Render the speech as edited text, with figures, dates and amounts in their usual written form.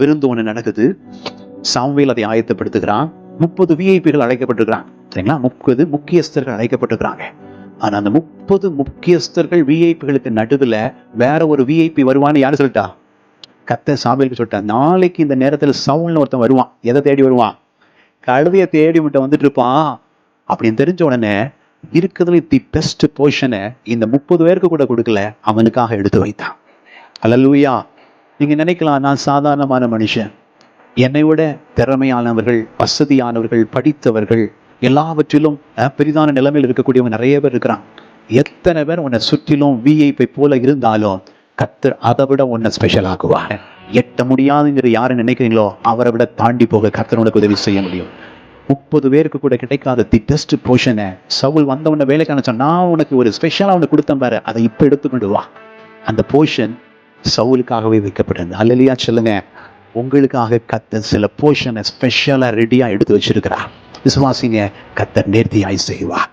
விருந்து ஒண்ணு நடக்குது. சாமுவேல் அதை ஆயத்தப்படுத்துகிறான். 30 விஐபிகள் அழைக்கப்பட்டிருக்கிறாங்க. சரிங்களா? 30 முக்கியஸ்தர்கள் அழைக்கப்பட்டிருக்கிறாங்க. ஆனா அந்த 30 முக்கியஸ்தர்கள் விஐபிகளுக்கு நடுவுல வேற ஒரு விஐபி வருவான்னு யாரு சொல்லிட்டா? கர்த்தர் சாமுவேலுக்கு சொல்லிட்டார். நாளைக்கு இந்த நேரத்துல சவுல்னு ஒருத்தன் வருவான். எதை தேடி வருவான்? கழுதையை தேடி மட்டும் வந்துட்டு இருப்பான். அப்படின்னு தெரிஞ்ச உடனே இருக்கிறதுல தி பெஸ்ட் பொசிஷனை இந்த 30 பேருக்கு கூட கொடுக்கல, அவனுக்காக எடுத்து வைத்தான். அல்லேலூயா. நீங்க நினைக்கலாம், நான் சாதாரணமான மனுஷன், என்னை விட திறமையானவர்கள், வசதியானவர்கள், படித்தவர்கள், எல்லாவற்றிலும் பெரிதான நிலைமையில் இருக்கக்கூடியவங்க நிறைய பேர் இருக்கிறான். எத்தனை பேர் உன்னை சுற்றிலும் விஐபி போல இருந்தாலும் கர்த்தர் அதை விட உன்னை ஸ்பெஷல் ஆக்குவார். எட்ட முடியாதுங்கிற யாரை நினைக்கிறீங்களோ அவரை விட தாண்டி போக கர்த்தர் உனக்கு உதவி செய்ய முடியும். 30 பேருக்கு கூட கிடைக்காத தி பெஸ்ட் போர்ஷனை சவுல் வந்த உடனே வேலைக்கான சொன்னா, நான் உனக்கு ஒரு ஸ்பெஷலா ஒன்று கொடுத்தேன் பாரு, அதை இப்ப எடுத்துக்கொண்டு வா. அந்த போர்ஷன் சவுலுக்காகவே வைக்கப்பட்டது. அல்லேலூயா சொல்லுங்க. உங்களுக்காக கர்த்தர் சில போர்ஷனை ஸ்பெஷலா ரெடியா எடுத்து வச்சிருக்கிறார். விசுவாசிங்க, கர்த்தர் நேர்த்தியாய் செய்வார்.